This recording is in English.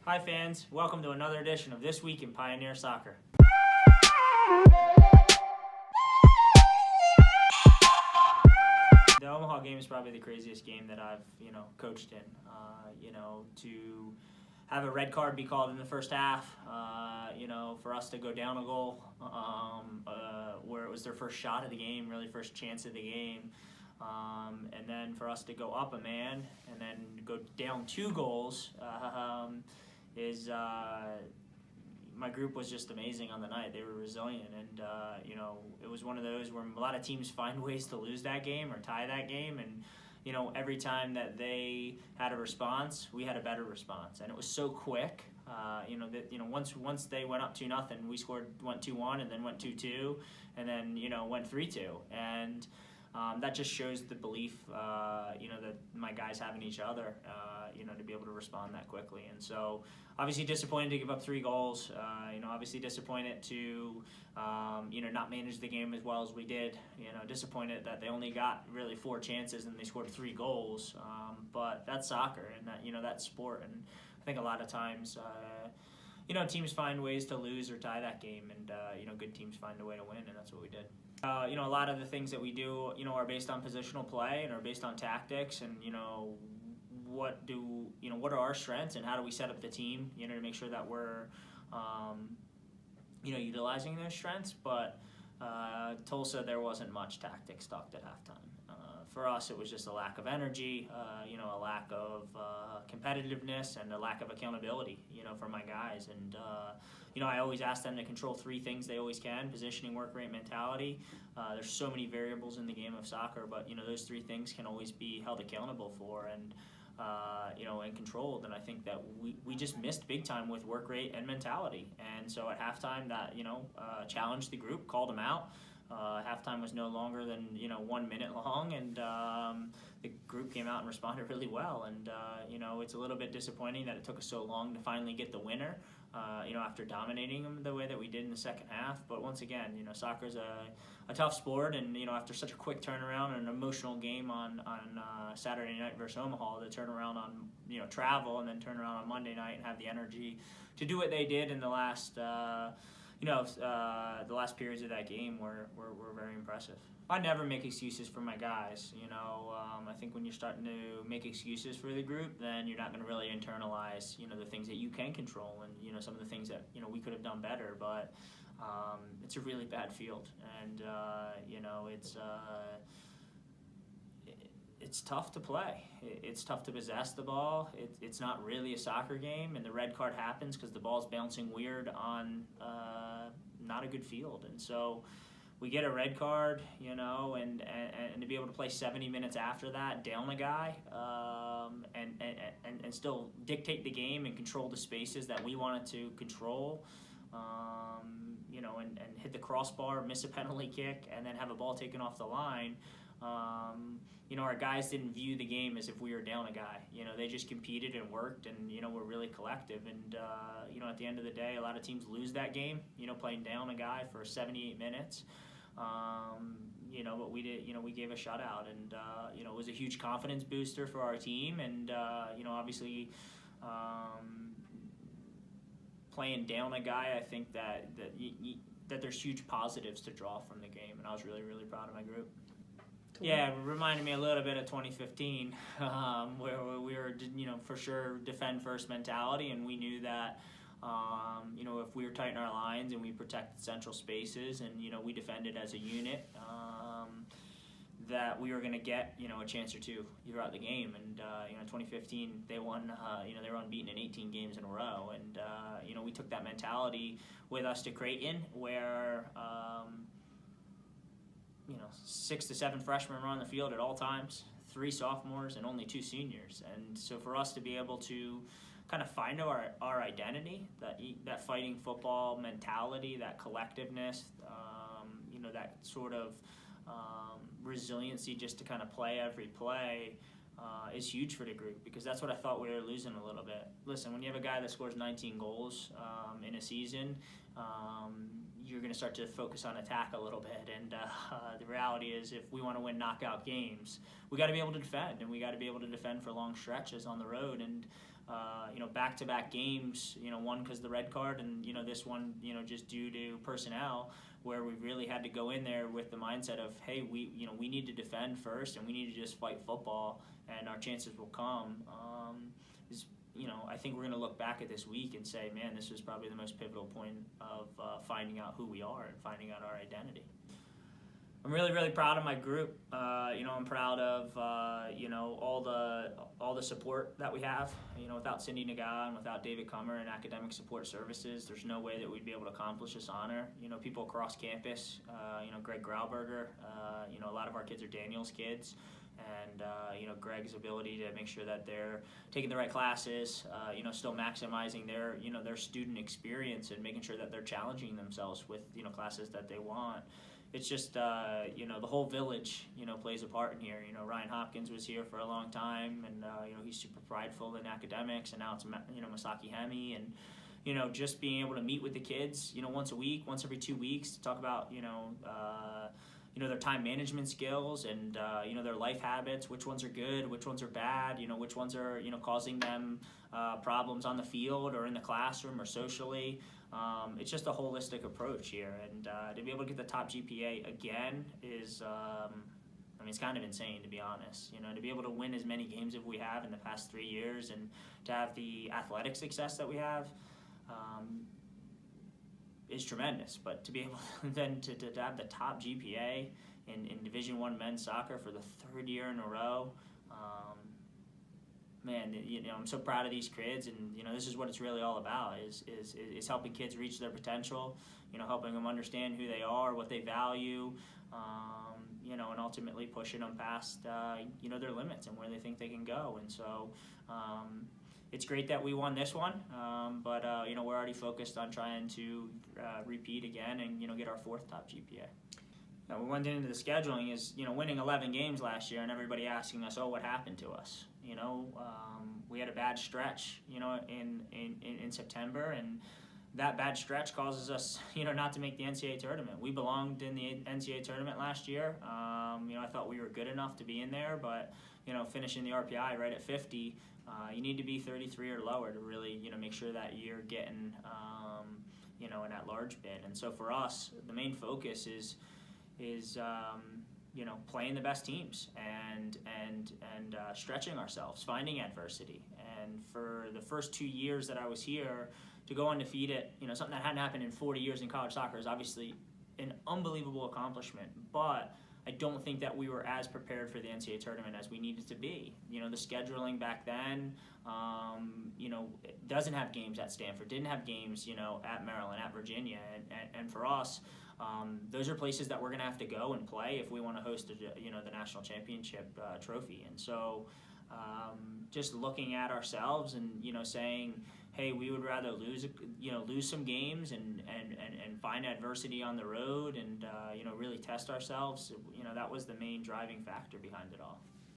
Hi fans, welcome to another edition of This Week in Pioneer Soccer. The Omaha game is probably the craziest game that I've, coached in. To have a red card be called in the first half, for us to go down a goal, where it was their first shot of the game, really first chance of the game, and then for us to go up a man and then go down 2 goals, my group was just amazing on the night. They were resilient, and it was one of those where a lot of teams find ways to lose that game or tie that game, and every time that they had a response, we had a better response, and it was so quick. Once they went up 2-0, we went 2-1, and then went 2-2, and then went 3-2, and that just shows the belief, that my guys have in each other, to be able to respond that quickly. And so, obviously disappointed to give up 3 goals. Obviously disappointed to, not manage the game as well as we did. Disappointed that they only got really 4 chances and they scored 3 goals. But that's soccer, and that's sport. And I think a lot of times, teams find ways to lose or tie that game, and good teams find a way to win, and that's what we did. A lot of the things that we do, are based on positional play and are based on tactics, and what are our strengths and how do we set up the team, to make sure that we're, utilizing those strengths. But Tulsa, there wasn't much tactics talked at halftime. For us, it was just a lack of energy, a lack of competitiveness, and a lack of accountability, for my guys. And I always ask them to control 3 things they always can: positioning, work rate, mentality. There's so many variables in the game of soccer, but those 3 things can always be held accountable for and and controlled. And I think that we just missed big time with work rate and mentality. And so at halftime, that challenged the group, called them out. Halftime was no longer than 1 minute long, and the group came out and responded really well. And it's a little bit disappointing that it took us so long to finally get the winner. After dominating them the way that we did in the second half. But once again, soccer's a tough sport, and after such a quick turnaround and an emotional game on Saturday night versus Omaha, to turn around on travel and then turn around on Monday night and have the energy to do what they did in the last the last periods of that game were very impressive. I never make excuses for my guys. I think when you're starting to make excuses for the group, then you're not going to really internalize, the things that you can control, and some of the things that we could have done better. But it's a really bad field, and it's tough to play. It's tough to possess the ball. It's not really a soccer game, and the red card happens because the ball's bouncing weird on not a good field. And so we get a red card, and to be able to play 70 minutes after that, down a guy, and still dictate the game and control the spaces that we wanted to control, and hit the crossbar, miss a penalty kick, and then have a ball taken off the line. Our guys didn't view the game as if we were down a guy. They just competed and worked, and were really collective. And at the end of the day, a lot of teams lose that game. Playing down a guy for 78 minutes. But we did. We gave a shutout, and it was a huge confidence booster for our team. And obviously, playing down a guy, I think that there's huge positives to draw from the game, and I was really, really proud of my group. Yeah, it reminded me a little bit of 2015, where we were, for sure defend first mentality, and we knew that, if we were tight in our lines and we protected central spaces and, we defended as a unit, that we were going to get, a chance or 2 throughout the game. And, 2015, they won, they were unbeaten in 18 games in a row. And, we took that mentality with us to Creighton, where, 6 to 7 freshmen were on the field at all times, 3 sophomores and only 2 seniors. And so for us to be able to kind of find our identity, that fighting football mentality, that collectiveness, that sort of resiliency just to kind of play every play, is huge for the group, because that's what I thought we were losing a little bit. Listen, when you have a guy that scores 19 goals in a season, you're going to start to focus on attack a little bit. And the reality is, if we want to win knockout games, we got to be able to defend, and we got to be able to defend for long stretches on the road. And back-to-back games, one because the red card, and, this one, just due to personnel, where we really had to go in there with the mindset of, hey, we need to defend first, and we need to just fight football, and our chances will come. I think we're going to look back at this week and say, man, this was probably the most pivotal point of finding out who we are and finding out our identity. I'm really, really proud of my group. I'm proud of all the support that we have. Without Cindy Naga and without David Kummer and Academic Support Services, there's no way that we'd be able to accomplish this honor. People across campus, Greg Grauberger, a lot of our kids are Daniel's kids. And Greg's ability to make sure that they're taking the right classes, still maximizing their student experience and making sure that they're challenging themselves with classes that they want. It's just the whole village plays a part in here. Ryan Hopkins was here for a long time, and he's super prideful in academics, and now it's Masaki Hemi, and just being able to meet with the kids once a week, once every 2 weeks, to talk about their time management skills and their life habits, which ones are good, which ones are bad, which ones are causing them problems on the field or in the classroom or socially. It's just a holistic approach here, and to be able to get the top GPA again is it's kind of insane, to be honest. To be able to win as many games as we have in the past 3 years, and to have the athletic success that we have is tremendous. But to be able then to have the top GPA in Division I men's soccer for the 3rd year in a row, man, I'm so proud of these kids, and this is what it's really all about, is helping kids reach their potential, helping them understand who they are, what they value, and ultimately pushing them past their limits and where they think they can go. And so it's great that we won this one, but we're already focused on trying to repeat again and get our 4th top GPA. We went into the scheduling is winning 11 games last year, and everybody asking us, oh, what happened to us? We had a bad stretch in September, and that bad stretch causes us not to make the NCAA tournament. We belonged in the NCAA tournament last year. I thought we were good enough to be in there, but finishing the RPI right at 50, you need to be 33 or lower to really make sure that you're getting an at-large bid. And so for us, the main focus is playing the best teams and stretching ourselves, finding adversity. And for the first 2 years that I was here, to go undefeated, something that hadn't happened in 40 years in college soccer, is obviously an unbelievable accomplishment. But I don't think that we were as prepared for the NCAA tournament as we needed to be. The scheduling back then, doesn't have games at Stanford, didn't have games, at Maryland, at Virginia, and for us, those are places that we're going to have to go and play if we want to host the national championship trophy. And so just looking at ourselves and saying, hey, we would rather lose some games and find adversity on the road and really test ourselves. That was the main driving factor behind it all.